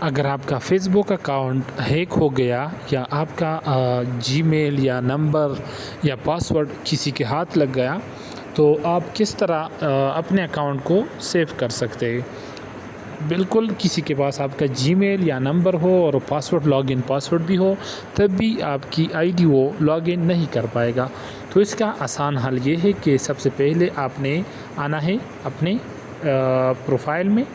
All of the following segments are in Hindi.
अगर आपका फ़ेसबुक अकाउंट हैक हो गया या आपका जीमेल या नंबर या पासवर्ड किसी के हाथ लग गया तो आप किस तरह अपने अकाउंट को सेव कर सकते हैं। बिल्कुल किसी के पास आपका जीमेल या नंबर हो और पासवर्ड लॉगिन पासवर्ड भी हो तब भी आपकी आईडी वो लॉगिन नहीं कर पाएगा। तो इसका आसान हल ये है कि सबसे पहले आपने आना है अपने प्रोफाइल में,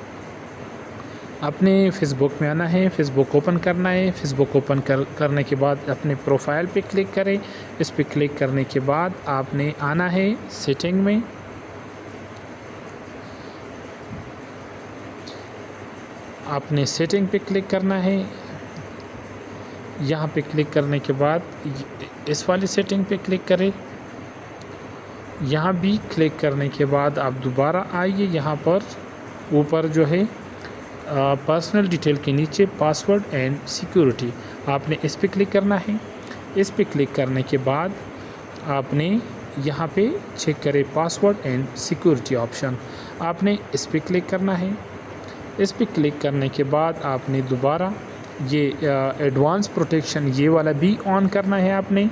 अपने फ़ेसबुक में आना है, फ़ेसबुक ओपन करना है। फ़ेसबुक ओपन करने के बाद अपने प्रोफाइल पे क्लिक करें। इस पे क्लिक करने के बाद आपने आना है सेटिंग में। आपने सेटिंग पे क्लिक करना है। यहाँ पे क्लिक करने के बाद इस वाली सेटिंग पे क्लिक करें। यहाँ भी क्लिक करने के बाद आप दोबारा आइए, यहाँ पर ऊपर जो है पर्सनल डिटेल के नीचे पासवर्ड एंड सिक्योरिटी आपने इस पे क्लिक करना है। इस पे क्लिक करने के बाद आपने यहाँ पे चेक करें पासवर्ड एंड सिक्योरिटी ऑप्शन, आपने इस पे क्लिक करना है। इस पे क्लिक करने के बाद आपने दोबारा ये एडवांस प्रोटेक्शन ये वाला भी ऑन करना है आपने,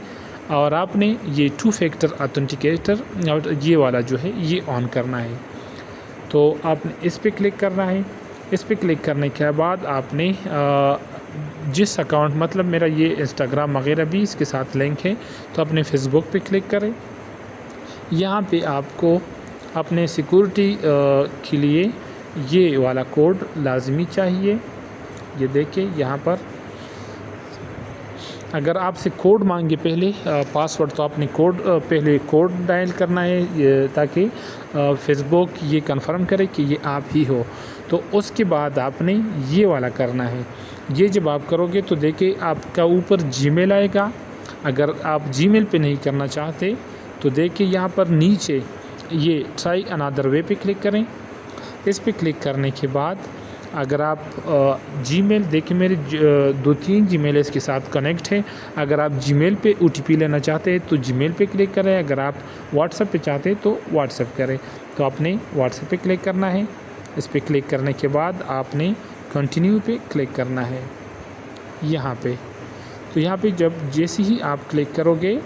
और आपने ये 2 फैक्टर ऑथेंटिकेटर और ये वाला जो है ये ऑन करना है। तो आपने इस पे क्लिक करना है। इस पे क्लिक करने के बाद आपने जिस अकाउंट मतलब मेरा ये इंस्टाग्राम वगैरह भी इसके साथ लिंक है तो अपने फ़ेसबुक पे क्लिक करें। यहाँ पे आपको अपने सिक्योरिटी के लिए ये वाला कोड लाजमी चाहिए। ये देखिए यहाँ पर अगर आपसे कोड मांगे पहले पासवर्ड तो आपने कोड पहले कोड डायल करना है ताकि फ़ेसबुक ये कंफर्म करे कि ये आप ही हो। तो उसके बाद आपने ये वाला करना है। ये जब आप करोगे तो देखिए आपका ऊपर जीमेल आएगा। अगर आप जीमेल पे नहीं करना चाहते तो देखिए यहाँ पर नीचे ये ट्राई अनदर वे पे क्लिक करें। इस पे क्लिक करने के बाद अगर आप जीमेल देखिए मेरे 2-3 जीमेल इसके साथ कनेक्ट है। अगर आप जीमेल पे ओटीपी लेना चाहते हैं तो जीमेल पे क्लिक करें। अगर आप व्हाट्सएप पे चाहते हैं तो व्हाट्सएप करें। तो आपने व्हाट्सएप पे क्लिक करना है। इस पे क्लिक करने के बाद आपने कंटिन्यू पे क्लिक करना है यहाँ पे। तो यहाँ पे जब जैसे ही आप क्लिक करोगे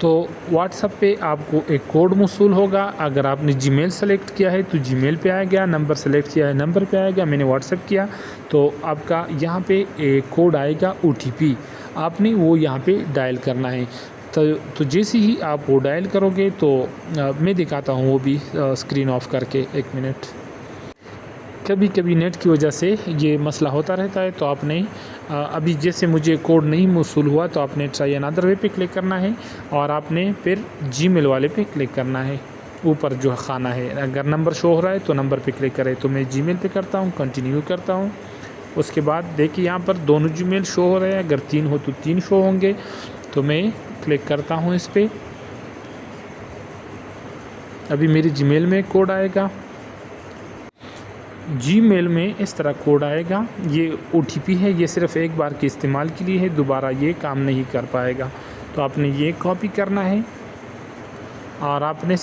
तो व्हाट्सएप पे आपको एक कोड मौसूल होगा। अगर आपने जीमेल सेलेक्ट किया है तो जीमेल पे आएगा, नंबर सेलेक्ट किया है नंबर पे आएगा। मैंने व्हाट्सएप किया तो आपका यहाँ पे एक कोड आएगा ओटीपी, आपने वो यहाँ पे डायल करना है। तो जैसे ही आप वो डायल करोगे तो मैं दिखाता हूँ वो भी स्क्रीन ऑफ करके। 1 मिनट। कभी कभी नेट की वजह से ये मसला होता रहता है। तो आपने अभी जैसे मुझे कोड नहीं मौसूल हुआ तो आपने ट्राई अनदर वे पे क्लिक करना है और आपने फिर जीमेल वाले पे क्लिक करना है। ऊपर जो खाना है अगर नंबर शो हो रहा है तो नंबर पे क्लिक करें। तो मैं जीमेल पे करता हूँ, कंटिन्यू करता हूँ। उसके बाद देखिए यहाँ पर दोनों जीमेल शो हो रहे हैं। अगर 3 हो तो 3 शो होंगे। तो मैं क्लिक करता हूँ इस पर। अभी मेरी जीमेल में कोड आएगा। जीमेल में इस तरह कोड आएगा। ये ओटीपी है, ये सिर्फ़ एक बार के इस्तेमाल के लिए है, दोबारा ये काम नहीं कर पाएगा। तो आपने ये कॉपी करना है और आपने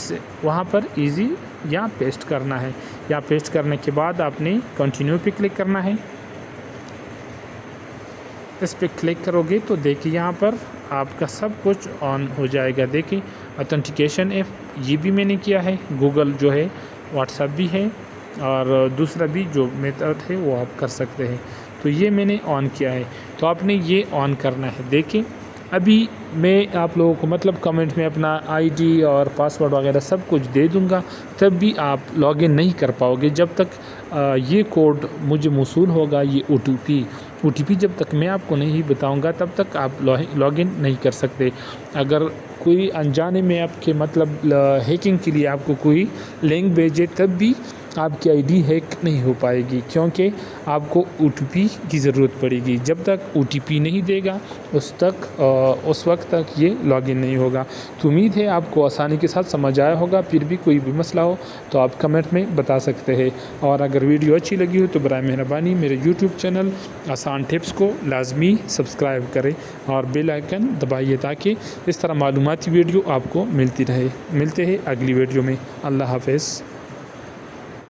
वहाँ पर इजी या पेस्ट करना है। या पेस्ट करने के बाद आपने कंटिन्यू पे क्लिक करना है। इस पे क्लिक करोगे तो देखिए यहाँ पर आपका सब कुछ ऑन हो जाएगा। देखिए ऑथेंटिकेशन ऐप ये भी मैंने किया है, गूगल जो है, व्हाट्सएप भी है और दूसरा भी जो मेथड है वो आप कर सकते हैं। तो ये मैंने ऑन किया है। तो आपने ये ऑन करना है। देखिए अभी मैं आप लोगों को मतलब कमेंट में अपना आईडी और पासवर्ड वगैरह सब कुछ दे दूंगा, तब भी आप लॉगिन नहीं कर पाओगे जब तक ये कोड मुझे मौसूल होगा। ये ओटीपी जब तक मैं आपको नहीं बताऊंगा तब तक आप लॉगिन नहीं कर सकते। अगर कोई अनजाने में आपके मतलब हैकिंग के लिए आपको कोई लिंक भेजे तब भी आपकी आईडी हैक नहीं हो पाएगी, क्योंकि आपको ओटीपी की ज़रूरत पड़ेगी। जब तक ओटीपी नहीं देगा उस वक्त तक ये लॉगिन नहीं होगा। तो उम्मीद है आपको आसानी के साथ समझ आया होगा। फिर भी कोई भी मसला हो तो आप कमेंट में बता सकते हैं। और अगर वीडियो अच्छी लगी हो तो बराए मेहरबानी मेरे यूट्यूब चैनल आसान टिप्स को लाजमी सब्सक्राइब करें और बेल आइकन दबाइए ताकि इस तरह मालूमाती वीडियो आपको मिलती रहे। मिलते हैं अगली वीडियो में। अल्लाह हाफ़िज़।